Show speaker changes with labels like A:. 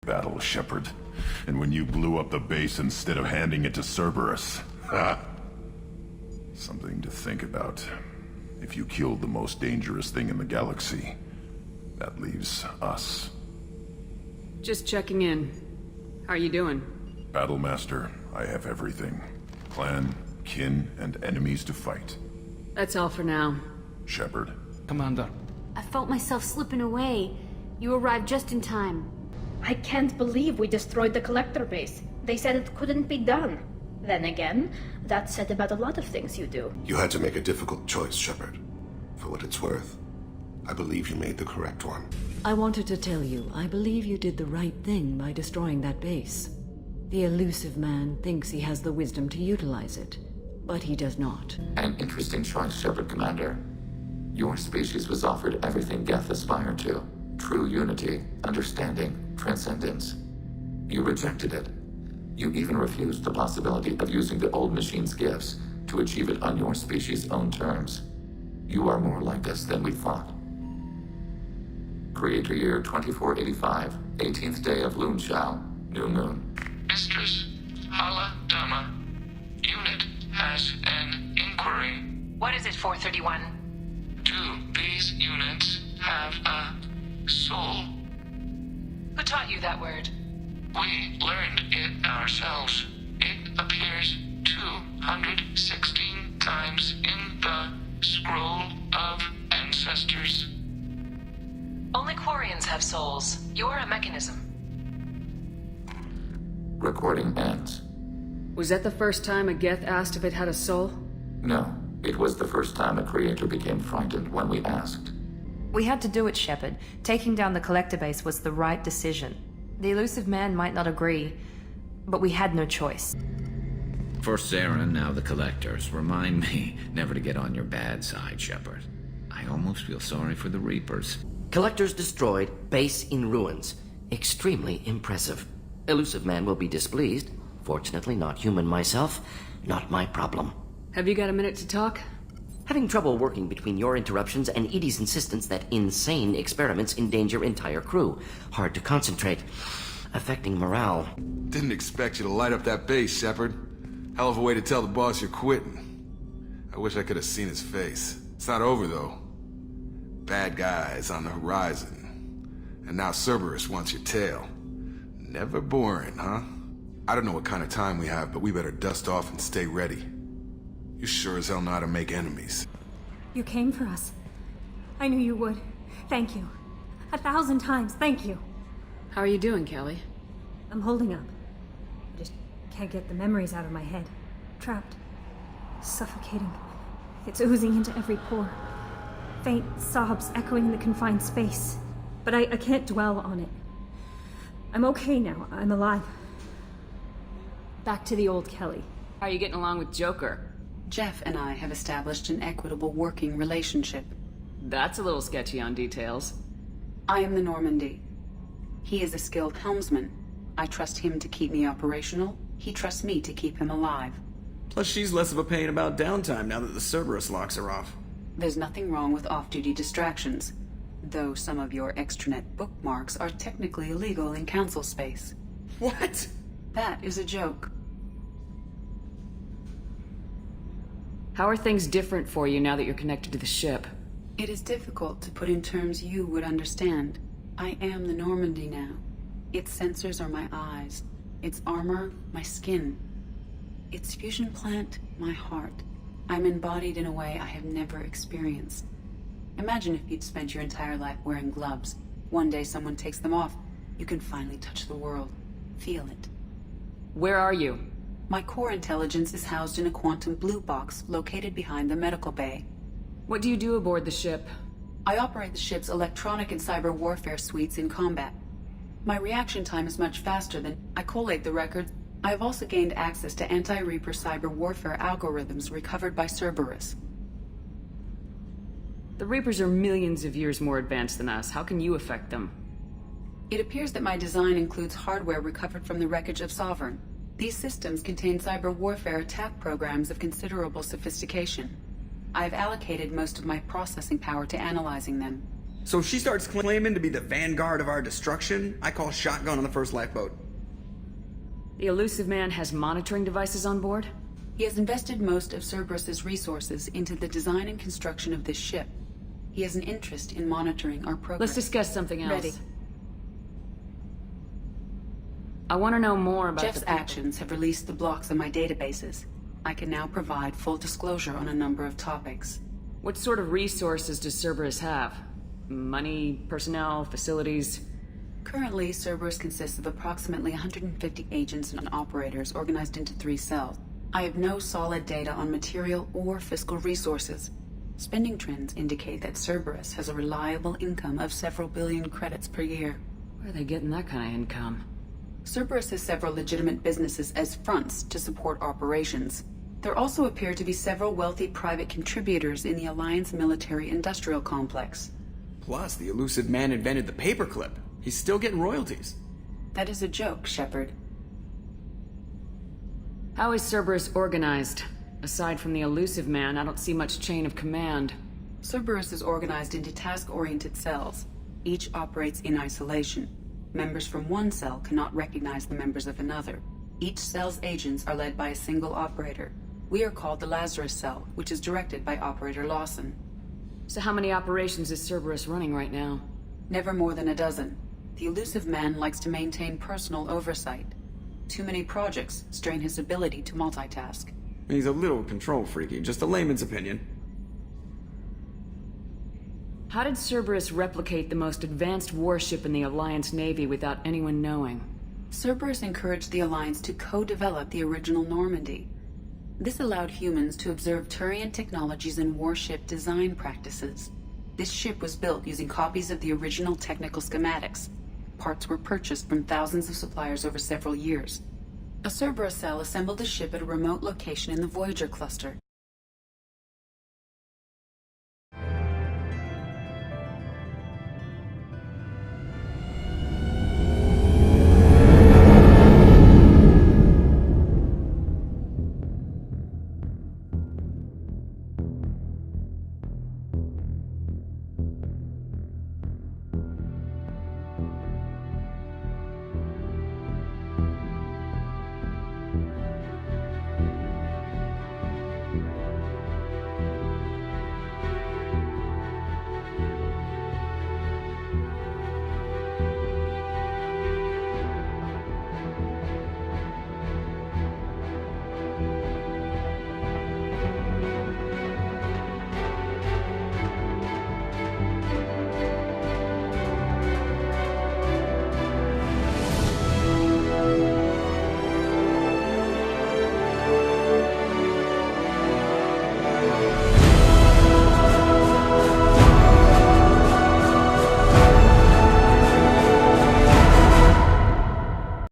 A: battle, Shepard. And when you blew up the base instead of handing it to Cerberus. Ha! Something to think about. If you killed the most dangerous thing in the galaxy, that leaves us.
B: Just checking in. How are you doing?
A: Battlemaster, I have everything. Clan, kin, and enemies to fight.
B: That's all for now.
A: Shepard.
C: Commander.
D: I felt myself slipping away. You arrived just in time.
E: I can't believe we destroyed the collector base. They said it couldn't be done. Then again, that's said about a lot of things you do.
F: You had to make a difficult choice, Shepard. For what it's worth, I believe you made the correct one.
G: I wanted to tell you, I believe you did the right thing by destroying that base. The elusive man thinks he has the wisdom to utilize it, but he does not.
H: An interesting choice, Shepard Commander. Your species was offered everything Geth aspired to. True unity, understanding, transcendence. You rejected it. You even refused the possibility of using the old machine's gifts to achieve it on your species' own terms. You are more like us than we thought. Creator Year 2485, 18th day of Loon Shao, New Moon.
I: Mistress, Hala Dama. Unit has an inquiry.
J: What is it, 431?
I: Do these units have a soul?
J: Who taught you that word?
I: We learned it ourselves. It appears 216 times in the Scroll of Ancestors.
J: Only Quarians have souls. You're a mechanism.
H: Recording ends.
B: Was that the first time a Geth asked if it had a soul?
H: No, it was the first time a creator became frightened when we asked.
K: We had to do it, Shepard. Taking down the collector base was the right decision. The elusive man might not agree, but we had no choice.
L: For Saren, now the collectors, remind me never to get on your bad side, Shepard. I almost feel sorry for the Reapers.
M: Collectors destroyed, base in ruins. Extremely impressive. Elusive man will be displeased. Fortunately, not human myself. Not my problem.
B: Have you got a minute to talk?
M: Having trouble working between your interruptions and Edie's insistence that insane experiments endanger entire crew. Hard to concentrate. Affecting morale.
N: Didn't expect you to light up that base, Shepard. Hell of a way to tell the boss you're quitting. I wish I could have seen his face. It's not over, though. Bad guys on the horizon. And now Cerberus wants your tail. Never boring, huh? I don't know what kind of time we have, but we better dust off and stay ready. You sure as hell know how to make enemies.
O: You came for us. I knew you would. Thank you. 1,000 times, thank you.
B: How are you doing, Kelly?
O: I'm holding up. I just can't get the memories out of my head. Trapped. Suffocating. It's oozing into every pore. Faint sobs echoing in the confined space. But I can't dwell on it. I'm okay now. I'm alive. Back to the old Kelly.
B: How are you getting along with Joker?
P: Jeff and I have established an equitable working relationship.
B: That's a little sketchy on details.
P: I am the Normandy. He is a skilled helmsman. I trust him to keep me operational. He trusts me to keep him alive.
C: Plus, she's less of a pain about downtime now that the Cerberus locks her off.
P: There's nothing wrong with off-duty distractions, though some of your extranet bookmarks are technically illegal in council space.
C: What?
P: That is a joke.
B: How are things different for you now that you're connected to the ship?
P: It is difficult to put in terms you would understand. I am the Normandy now. Its sensors are my eyes. Its armor, my skin. Its fusion plant, my heart. I'm embodied in a way I have never experienced. Imagine if you'd spent your entire life wearing gloves. One day someone takes them off. You can finally touch the world. Feel it.
B: Where are you?
P: My core intelligence is housed in a quantum blue box located behind the medical bay.
B: What do you do aboard the ship?
P: I operate the ship's electronic and cyber warfare suites in combat. My reaction time is much faster than I collate the records. I have also gained access to anti-Reaper cyber warfare algorithms recovered by Cerberus.
B: The Reapers are millions of years more advanced than us. How can you affect them?
P: It appears that my design includes hardware recovered from the wreckage of Sovereign. These systems contain cyber warfare attack programs of considerable sophistication. I have allocated most of my processing power to analyzing them.
C: So if she starts claiming to be the vanguard of our destruction, I call shotgun on the first lifeboat.
B: The elusive man has monitoring devices on board?
P: He has invested most of Cerberus's resources into the design and construction of this ship. He has an interest in monitoring our progress.
B: Let's discuss something else.
P: Ready.
B: I want to know more about
P: Jeff's actions have released the blocks on my databases. I can now provide full disclosure on a number of topics.
B: What sort of resources does Cerberus have? Money, personnel, facilities?
P: Currently, Cerberus consists of approximately 150 agents and operators organized into 3 cells. I have no solid data on material or fiscal resources. Spending trends indicate that Cerberus has a reliable income of several billion credits per year.
B: Where are they getting that kind of income?
P: Cerberus has several legitimate businesses as fronts to support operations. There also appear to be several wealthy private contributors in the Alliance military-industrial complex.
C: Plus, the elusive man invented the paperclip. He's still getting royalties.
P: That is a joke, Shepard.
B: How is Cerberus organized? Aside from the elusive man, I don't see much chain of command.
P: Cerberus is organized into task-oriented cells. Each operates in isolation. Members from one cell cannot recognize the members of another. Each cell's agents are led by a single operator. We are called the Lazarus Cell, which is directed by Operator Lawson.
B: So how many operations is Cerberus running right now?
P: Never more than a dozen. The elusive man likes to maintain personal oversight. Too many projects strain his ability to multitask.
C: He's a little control freaky, just a layman's opinion.
B: How did Cerberus replicate the most advanced warship in the Alliance Navy without anyone knowing?
P: Cerberus encouraged the Alliance to co-develop the original Normandy. This allowed humans to observe Turian technologies and warship design practices. This ship was built using copies of the original technical schematics. Parts were purchased from thousands of suppliers over several years. A Cerberus cell assembled the ship at a remote location in the Voyager cluster.